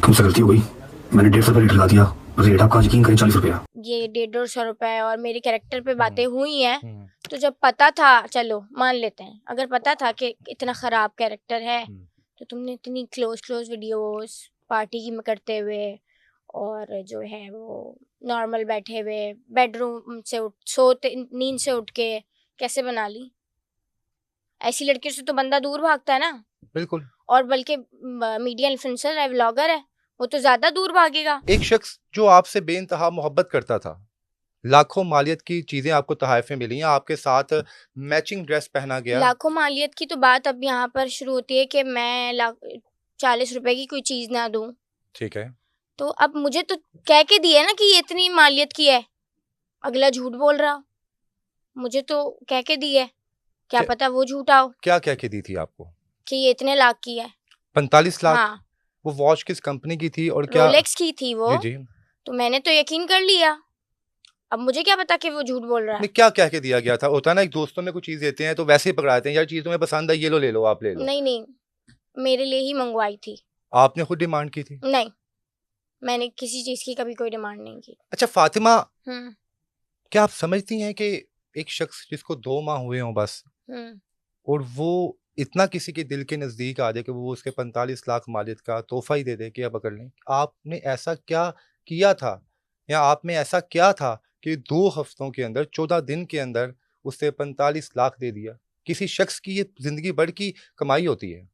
तुमसे गलती हो गई, मैंने 150 रेट लगा दिया। रेट आपका यकीन करें 40 रुपया। ये 150-150 रुपए और मेरे कैरेक्टर पे बातें हुई हैं। हम्म, तो जब पता था, चलो मान लेते हैं, अगर पता था कि इतना खराब कैरेक्टर है तो तुमने इतनी क्लोज वीडियोस पार्टी की करते हुए और जो है वो नॉर्मल बैठे हुए बेडरूम से सोते नींद से उठ के कैसे बना ली? ऐसी लड़कियों से तो बंदा दूर भागता है ना। बिल्कुल। और बल्कि मीडिया इन्फ्लुएंसर है, व्लॉगर है, वो तो ज्यादा दूर भागेगा। एक शख्स जो आपसे बेइंतहा मोहब्बत करता था, लाखों मालियत की चीजें आपको तोहफे मिली हैं, आपके साथ मैचिंग ड्रेस पहना गया। लाखों मालियत की तो बात अब यहाँ पर शुरू होती है कि मैं 40 रुपए की कोई चीज ना दूं। ठीक है। तो अब मुझे तो कह के दिया ना कि ये इतनी मालियत की है, अगला झूठ बोल रहा। मुझे तो कह के दी है, क्या पता वो झूठा हो। क्या कह के दी थी आपको? कि ये इतने लाख की है। 45 लाख? हाँ, वो वॉच किस कंपनी की थी और क्या? रोलेक्स की थी वो। जी जी। तो मैंने तो यकीन कर लिया, अब मुझे क्या पता कि वो झूठ बोल रहा है। नहीं, क्या कह के दिया गया था? होता है ना, एक दोस्तों में कुछ चीज देते हैं तो वैसे ही पकड़ाते हैं, यार चीज तुम्हें पसंद है, ये लो, ले लो, आप ले लो। नहीं, मेरे लिए ही मंगवाई थी। आपने खुद डिमांड की थी? नहीं, मैंने किसी चीज की कभी कोई डिमांड नहीं की। अच्छा फातिमा, हम्म क्या आप समझती हैं कि एक शख्स जिसको 2 माह हुए हों बस, हम्म और वो इतना किसी के दिल के नज़दीक आ जाए कि वो उसके 45 लाख मालियत का तोहफा ही दे दे कि अब पकड़ लें, आपने ऐसा क्या किया था या आप में ऐसा क्या था कि 2 हफ्तों के अंदर, 14 दिन के अंदर उससे 45 लाख दे दिया? किसी शख्स की ये जिंदगी भर की कमाई होती है।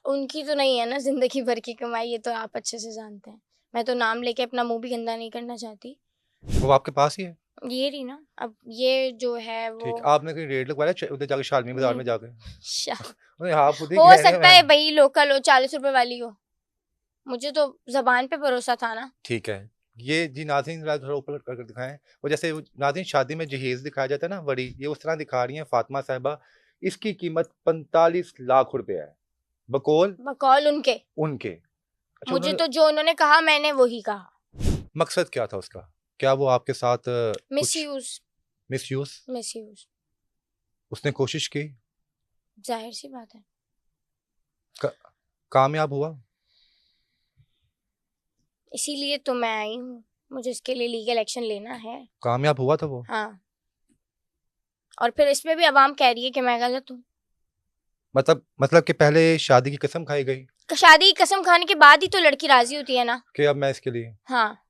उनकी तो नहीं है ना जिंदगी भर की कमाई, ये तो आप अच्छे से जानते हैं। मैं तो नाम लेके अपना मुंह भी गंदा नहीं करना चाहती। वो आपके पास ही है? ये रही ना, अब ये जो है वो ठीक, आपने कहीं रेड लगवाया उधर जाके शालमी बाजार में जाके? अरे आप खुद ही हो कह रहे सकता हैं। है भाई लोकल हो, 40 रुपए वाली हो। मुझे तो जबान पे भरोसा था ना। ठीक है। ये जी नाज़रीन ज़रा थोड़ा ऊपर कर दिखाएँ। वो जैसे वो नाज़रीन शादी में जहेज़ दिखाया जाता है ना बड़ी, ये उस तरह दिखा रही हैं फ़ातिमा साहिबा। इसकी कीमत 45 लाख रुपए है। बकौल बकौल उनके। उनके। अच्छा, मुझे उन्होंने तो जो उन्होंने कहा मैंने वही कहा। मकसद क्या था उसका? क्या वो आपके साथ मिस कुछ यूज। मिसयूज़? Miss use. उसने कोशिश की? जाहिर सी बात है। क कामयाब हुआ? इसीलिए तो मैं आई हूँ, मुझे इसके लिए लीगल एक्शन लेना है। कामयाब हुआ था वो? हाँ, और फिर इसमें भी अवाम कह रही है कि मैं गलत हूँ। मतलब कि पहले शादी की कसम खाई गई शादी की कसम खाने के बाद ही तो लड़की राजी होती है ना। कि अब मैं इसके लिए हाँ,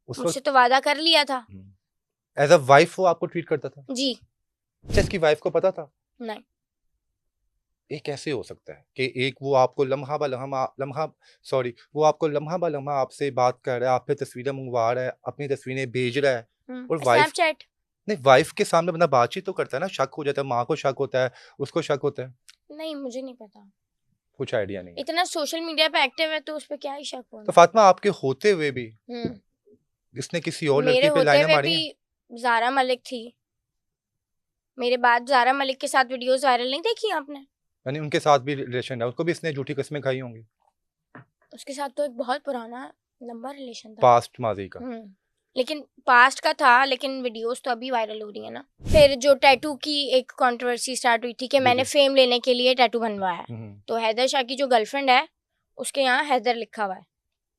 उस मुझसे वक़्त तो वादा कर लिया था। एज़ अ वाइफ़ वो आपको ट्रीट करता था? जी। अच्छा, इसकी वाइफ़ को पता था? नहीं। ये कैसे हो सकता है कि एक वो आपको वो आपको लम्हा बा लम्हा आपसे बात कर रहा है, आप पे तस्वीरें मंगवा रहा है, अपनी तस्वीरें भेज रहा है, और वाइफ स्नैपचैट। नहीं, वाइफ के सामने बंदा बातचीत तो करता है ना, शक हो जाता है, माँ को शक होता है, उसको शक होता है। नहीं, मुझे नहीं पता। कुछ आइडिया नहीं है। इतना सोशल मीडिया पे एक्टिव है तो उस पे क्या ही शक तो होना। फातिमा, आपके होते हुए भी हम्म इसने किसी और मेरे लड़की पे होते लाइनें हुए मारी भी हैं? ज़ारा मलिक थी। मेरे बाद ज़ारा मलिक के साथ वीडियोस वायरल नहीं देखी आपने? यानी उनके साथ भी रिलेशन है, उसको भी इसने झूठी कस्में खाई होंगी? उसके साथ तो एक बहुत पुराना लंबा रिलेशन था। पास्ट माजी का? लेकिन पास्ट का था, लेकिन वीडियोस तो अभी वायरल हो रही है ना। फिर जो टैटू की एक कंट्रोवर्सी स्टार्ट हुई थी कि मैंने फेम लेने के लिए टैटू बनवाया है। तो हैदर शाह की जो गर्लफ्रेंड है उसके यहाँ हैदर लिखा हुआ है।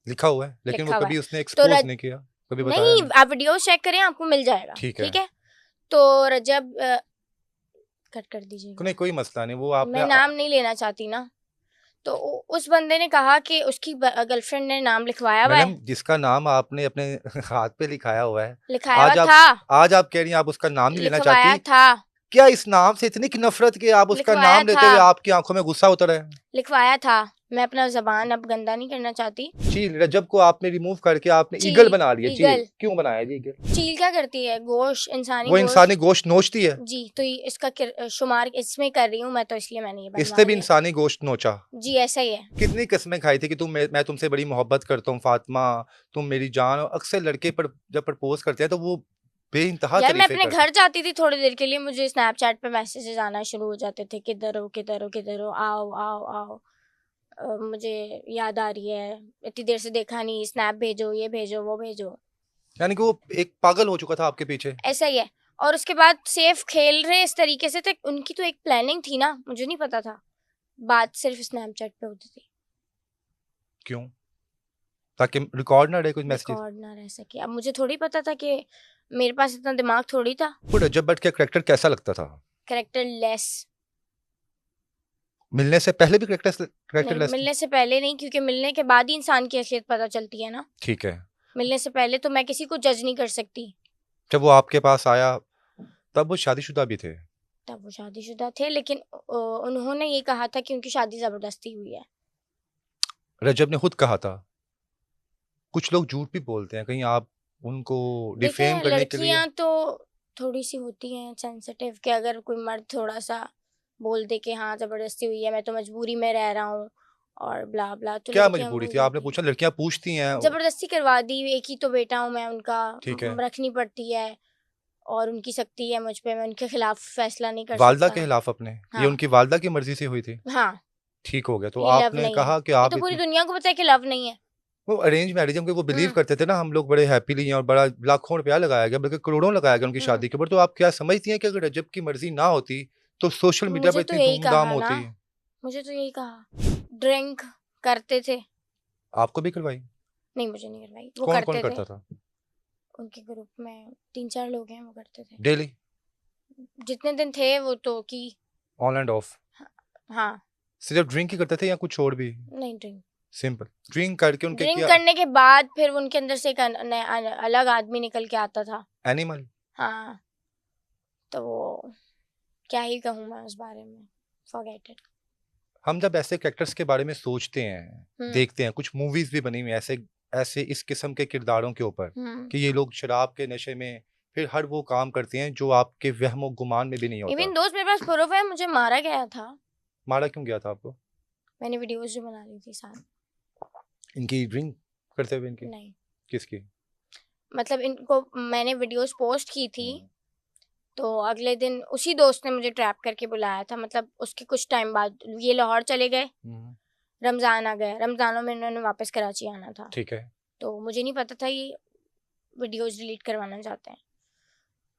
लिखा हुआ है, लेकिन वो लिखा हुआ कभी है। उसने तो एक्सपोज नहीं किया, कभी बताया नहीं, नहीं। आप वीडियोस चेक करें, आपको मिल जाएगा। ठीक ठीक है। है। तो रजब कट कर दीजिएगा। नहीं, कोई मसला नहीं, वो आपने मैं नाम नहीं लेना चाहती ना। तो उस बंदे ने कहा कि उसकी गर्लफ्रेंड ने नाम लिखवाया हुआ मैडम, है। जिसका नाम आपने अपने हाथ पे लिखाया हुआ है, लिखाया हुआ आज आप था। आज आप कह रही हैं आप उसका नाम नहीं लेना लिखवाया चाहती। था। क्या इस नाम से इतनी नफरत कि आप उसका लिखवाया नाम लेते था। हुए आपकी आंखों में गुस्सा उतर है? लिखवाया था। मैं अपना जबान अब गंदा नहीं करना चाहती। चील, रजब को आपने रिमूव करके आपने ईगल चील। बना लिया। चील ईगल। क्यों बनाया जी ईगल? चील क्या करती है? गोश्त, इंसानी वो गोश्त। इंसानी गोश्त नोचती है। जी, तो इसका शुमार इसमें कर रही हूँ मैं, तो इसलिए मैंने ये इसने भी बनवाई है। इंसानी गोश्त नोचा? जी, ऐसा ही है। कितनी कस्में खाई थी कि मैं तुमसे बड़ी मोहब्बत करता हूँ फातिमा, तुम मेरी जान हो। अक्सर लड़के पर जब प्रपोज करते हैं तो वो बेइंतहा यार मैं तारीफें अपने करते घर जाती थी थोड़ी देर के लिए, मुझे स्नैपचैट पे मैसेजेस आना शुरू हो जाते थे, किधर हो किधर हो किधर हो, आओ आओ आओ। मुझे याद आ रही है, इतनी देर से देखा नहीं, स्नैप भेजो, ये भेजो, वो भेजो। हैं। यानी कि वो एक पागल हो चुका था आपके पीछे। ऐसा ही है। और उसके बाद सेफ खेल रहे इस तरीके से, तो उनकी तो एक प्लानिंग थी ना, मुझे नहीं पता था। बात सिर्फ स्नैपचैट पे होती थी। क्यों? ताकि रिकॉर्ड ना रहे कुछ मैसेजेस। रिकॉर्ड ना रह सके। अब मुझे थोड़ी पता था कि मेरे पास इतना दिमाग थोड़ी था। वो रजब भट्ट का कैरेक्टर कैसा लगता था? Character less. मिलने से पहले भी कैरेक्टर नहीं, लेस? मिलने से पहले नहीं, क्योंकि मिलने के बाद ही इंसान की असलियत पता चलती है ना। ठीक है। मिलने से पहले तो मैं किसी को जज नहीं कर सकती। जब वो आपके पास आया तब वो शादीशुदा भी थे? तब वो शादीशुदा थे, लेकिन उन्होंने ये कहा था कि उनकी शादी जबरदस्ती हुई है। रजब ने खुद कहा था। कुछ लोग झूठ भी बोलते हैं, कहीं आप उनको डिफेम देखें, करने के लिए? लड़कियां तो थोड़ी सी होती हैं सेंसिटिव, कि अगर कोई मर्द थोड़ा सा बोल दे कि हाँ जबरदस्ती हुई है, मैं तो मजबूरी में रह रहा हूँ और ब्ला ब्ला, तो क्या लड़कियां मजबूरी बोल थी? आपने देती पूछा, लड़कियां पूछती हैं। हैं। जबरदस्ती करवा दी, एक ही तो बेटा हूँ मैं उनका, ठीक है। रखनी पड़ती है और उनकी सख्ती है मुझ पे, मैं उनके खिलाफ फैसला नहीं कर वालदा सकता। के खिलाफ अपने? ये हाँ। उनकी वालदा की मर्जी से हुई थी? हाँ, ठीक हो गया। तो ये लव आपने नहीं है। कहा कि ये आप तो पूरी इतनी, दुनिया को पता है कि लव नहीं है। वो अरेंज मैरिज में वो बिलीव हम्म। करते थे ना, हम लोग बड़े हैप्पीली हैं और बड़ा लाखों रुपया लगाया गया, बल्कि करोड़ों लगाया गया उनकी हम्म। शादी के ऊपर। तो आप क्या समझती हैं कि अगर रजब की मर्जी ना होती तो सोशल मीडिया पर मुझे तो इतनी यही धूमधाम कहा ना, होती? मुझे तो यही कहा। ड्रिंक करते थे। आपको भी करवाई? नहीं, मुझे नहीं करवाई, वो कौन कौन करते करता थे। था? उनके ग्रुप में 3-4 लोग हैं, वो करते थे। डेली? जितने दिन थे वो तो की। On end of? हाँ। सिर्फ ड्रिंक ही करते थे या कुछ और भी? नहीं, ड्रिंक। सिंपल ड्रिंक करके उनके ड्रिंक क्या? करने के बाद फिर उनके अंदर से एक अलग आदमी निकल के आता था। एनिमल? हाँ, तो वो क्या ही कहूँ मैं उस बारे में, फॉरगेट इट। हम जब ऐसे कैरेक्टर्स के बारे में सोचते हैं, देखते हैं, कुछ मूवीज भी बनी हुई हैं ऐसे ऐसे इस किस्म के किरदारों के ऊपर कि ये लोग शराब के नशे में फिर हर वो काम करते हैं जो आपके वहमो गुमान में भी नहीं होता। इवन दोस्त मेरे पास प्रूफ है, मुझे मारा गया था। मारा क्यों गया था आपको? मैंने वीडियोस जो बना ली थी साथ। इनकी ड्रिंक करते हुए? इनकी? नहीं, किसकी? मतलब इनको मैंने वीडियोस पोस्ट की थी, तो अगले दिन उसी दोस्त ने मुझे ट्रैप करके बुलाया था। मतलब उसके कुछ टाइम बाद ये लाहौर चले गए, रमज़ान आ गया, रमज़ानों में इन्होंने वापस कराची आना था। ठीक है। तो मुझे नहीं पता था ये वीडियोस डिलीट करवाना चाहते हैं।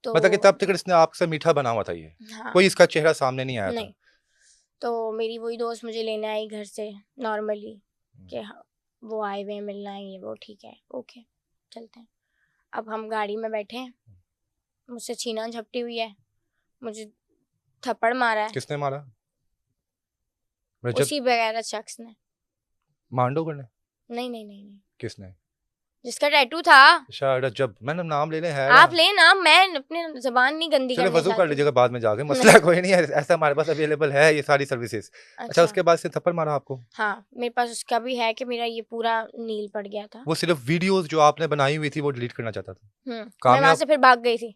तो मतलब कि तब तक इसने आपसे मीठा बना हुआ था ये? हाँ, कोई इसका चेहरा सामने नहीं आया नहीं। था? तो मेरी वही दोस्त मुझे लेने आई घर से नॉर्मली, कि हाँ वो आए हुए हैं, मिलना है, ये वो, ठीक है, ओके चलते हैं। अब हम गाड़ी में बैठे हैं, मुझसे छीना झपटी हुई है, मुझे थप्पड़ मारा है। किसने मारा? उसी बगैर शख्स ने। मांडो करने? नहीं नहीं नहीं नहीं, किसने? जिसका टैटू था। रजब? मैंने नाम ले ले है आप ले ना, मैं अपनी जबान नहीं गंदी चलो करना वजू कर चाहती। लीजिएगा बाद में जाके, मसला कोई नहीं है, ऐसा हमारे पास अवेलेबल है ये सारी सर्विसेज। अच्छा, उसके बाद से थप्पड़ मारा आपको? हाँ, मेरे पास उसका भी है कि मेरा ये पूरा नील पड़ गया था। वो सिर्फ वीडियोस जो आपने बनाई हुई थी वो डिलीट करना चाहता था? मैं वहां से फिर भाग गई थी,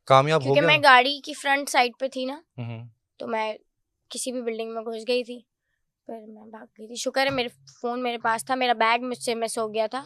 कामयाब हो क्योंकि गया? मैं गाड़ी की फ्रंट साइड पे थी ना, हम्म। तो मैं किसी भी बिल्डिंग में घुस गई थी, फिर मैं भाग गई थी। शुक्र है मेरे फोन मेरे पास था, मेरा बैग मुझसे मिस हो गया था,